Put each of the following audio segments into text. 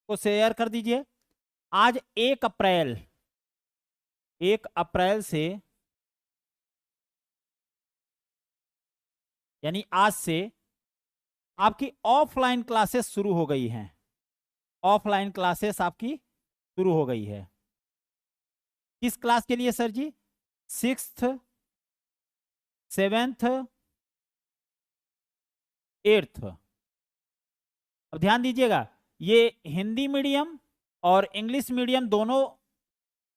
को शेयर कर दीजिए। आज 1 अप्रैल से यानी आज से आपकी ऑफलाइन क्लासेस शुरू हो गई हैं। ऑफलाइन क्लासेस आपकी शुरू हो गई है। किस क्लास के लिए सर जी? 6th 7th 8th। अब ध्यान दीजिएगा, ये हिंदी मीडियम और इंग्लिश मीडियम दोनों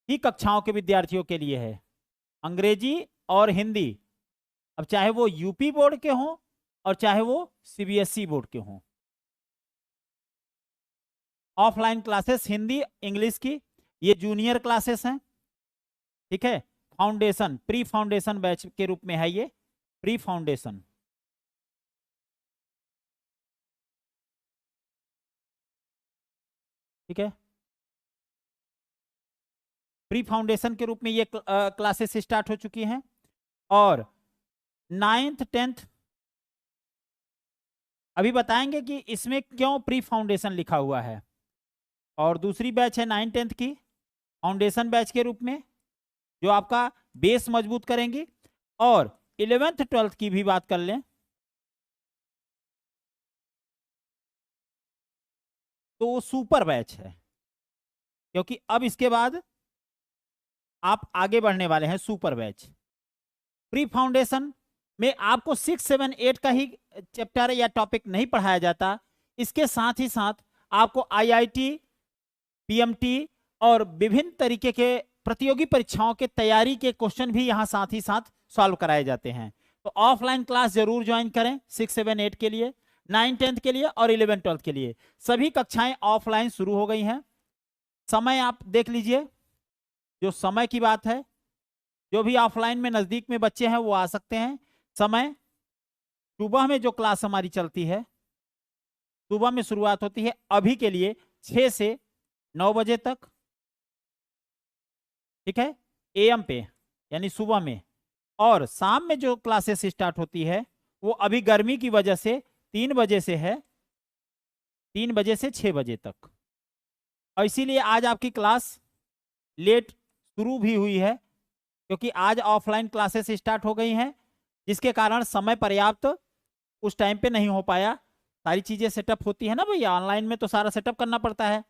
ही कक्षाओं के विद्यार्थियों के लिए है। अंग्रेजी और हिंदी, अब चाहे वो यूपी बोर्ड के हों और चाहे वो सीबीएसई बोर्ड के हों। ऑफलाइन क्लासेस हिंदी इंग्लिश की, ये जूनियर क्लासेस हैं, ठीक है। फाउंडेशन, प्री फाउंडेशन बैच के रूप में है ये, प्री फाउंडेशन। ठीक है, प्री फाउंडेशन के रूप में ये क्लासेस स्टार्ट हो चुकी हैं। और 9th 10th अभी बताएंगे कि इसमें क्यों प्री फाउंडेशन लिखा हुआ है। और दूसरी बैच है 9th 10th की फाउंडेशन बैच के रूप में, जो आपका बेस मजबूत करेंगी। और 11th 12th की भी बात कर लें तो वो सुपर बैच है, क्योंकि अब इसके बाद आप आगे बढ़ने वाले हैं सुपर बैच। प्री फाउंडेशन में आपको 6 7 8 का ही चैप्टर या टॉपिक नहीं पढ़ाया जाता, इसके साथ ही साथ आपको आईआईटी, पीएमटी और विभिन्न तरीके के प्रतियोगी परीक्षाओं के तैयारी के क्वेश्चन भी यहां साथ ही साथ सॉल्व कराए जाते हैं। तो ऑफलाइन क्लास जरूर ज्वाइन करें 6 7 8 के लिए, 9 10th के लिए और 11 12th के लिए। सभी कक्षाएं ऑफलाइन शुरू हो गई हैं। समय आप देख लीजिए, जो समय की बात है, जो भी ऑफलाइन में नजदीक में बच्चे हैं वो आ सकते हैं। समय सुबह में जो क्लास हमारी चलती है, सुबह में शुरुआत होती है अभी के लिए 6 से 9 बजे तक, ठीक है, एएम पे यानी सुबह में। और शाम में जो क्लासेस स्टार्ट होती है वो अभी गर्मी की वजह से 3 बजे से है, 3 बजे से 6 बजे तक। और इसीलिए आज आपकी क्लास लेट शुरू भी हुई है, क्योंकि आज ऑफलाइन क्लासेस स्टार्ट हो गई हैं, जिसके कारण समय पर्याप्त उस टाइम पे नहीं हो पाया। सारी चीजें सेटअप होती है ना भैया, ऑनलाइन में तो सारा सेटअप करना पड़ता है।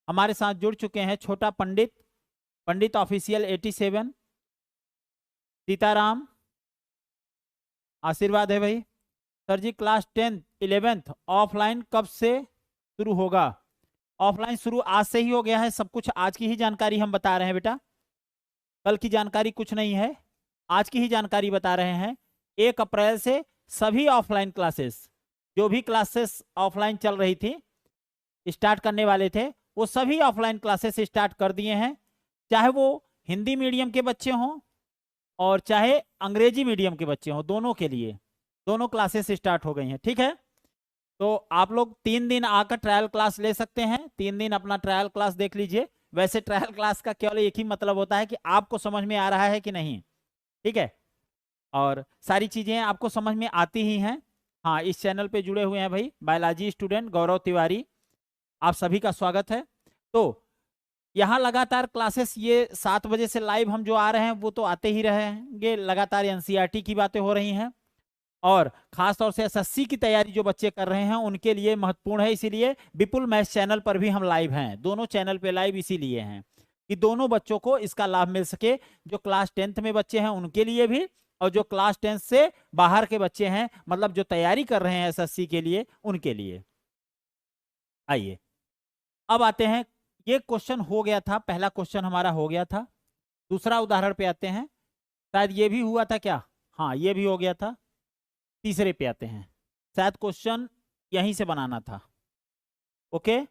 हमारे साथ जुड़ चुके हैं छोटा पंडित, पंडित ऑफिशियल 87, सीताराम, आशीर्वाद है भाई। सर जी क्लास 10th 11th ऑफलाइन कब से शुरू होगा? ऑफलाइन शुरू आज से ही हो गया है, सब कुछ आज की ही जानकारी हम बता रहे हैं बेटा, कल की जानकारी कुछ नहीं है, आज की ही जानकारी बता रहे हैं। 1 अप्रैल से सभी ऑफलाइन क्लासेस, जो भी क्लासेस ऑफलाइन चल रही थी, स्टार्ट करने वाले थे, वो सभी ऑफलाइन क्लासेस स्टार्ट कर दिए हैं। चाहे वो हिंदी मीडियम के बच्चे हों और चाहे अंग्रेजी मीडियम के बच्चे हों, दोनों के लिए दोनों क्लासेस स्टार्ट हो गई हैं। ठीक है, तो आप लोग 3 दिन आकर ट्रायल क्लास ले सकते हैं, 3 दिन अपना ट्रायल क्लास देख लीजिए। वैसे ट्रायल क्लास का केवल एक ही मतलब होता है कि आपको समझ में आ रहा है कि नहीं, ठीक है, और सारी चीजें आपको समझ में आती ही हैं। हाँ, इस चैनल पे जुड़े हुए हैं भाई बायोलॉजी स्टूडेंट गौरव तिवारी, आप सभी का स्वागत है। तो यहाँ लगातार क्लासेस ये 7 बजे से लाइव हम जो आ रहे हैं वो तो आते ही रहेंगे, लगातार एनसीईआरटी की बातें हो रही हैं, और खासतौर से एसएससी की तैयारी जो बच्चे कर रहे हैं उनके लिए महत्वपूर्ण है। इसीलिए विपुल मैथ्स चैनल पर भी हम लाइव हैं, दोनों चैनल पे लाइव इसीलिए हैं कि दोनों बच्चों को इसका लाभ मिल सके, जो क्लास 10th में बच्चे हैं उनके लिए भी, और जो क्लास 10th से बाहर के बच्चे हैं, मतलब जो तैयारी कर रहे हैं एसएससी के लिए, उनके लिए। आइए अब आते हैं, ये क्वेश्चन हो गया था, पहला क्वेश्चन हमारा हो गया था। दूसरा उदाहरण पे आते हैं, शायद ये भी हुआ था क्या? हाँ, ये भी हो गया था। तीसरे पे आते हैं, शायद क्वेश्चन यहीं से बनाना था। ओके,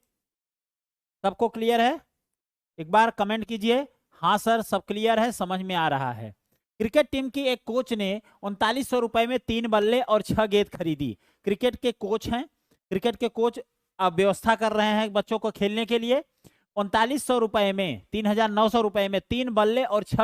सबको क्लियर है? एक बार कमेंट कीजिए, हाँ सर सब क्लियर है, समझ में आ रहा है। क्रिकेट टीम की एक कोच ने 3900 रुपए में 3 बल्ले और 6 गेंद खरीदी। क्रिकेट के कोच हैं, क्रिकेट के कोच अब व्यवस्था कर रहे हैं बच्चों को खेलने के लिए। 3900 रुपए में, 3900 रुपए में 3 बल्ले और 6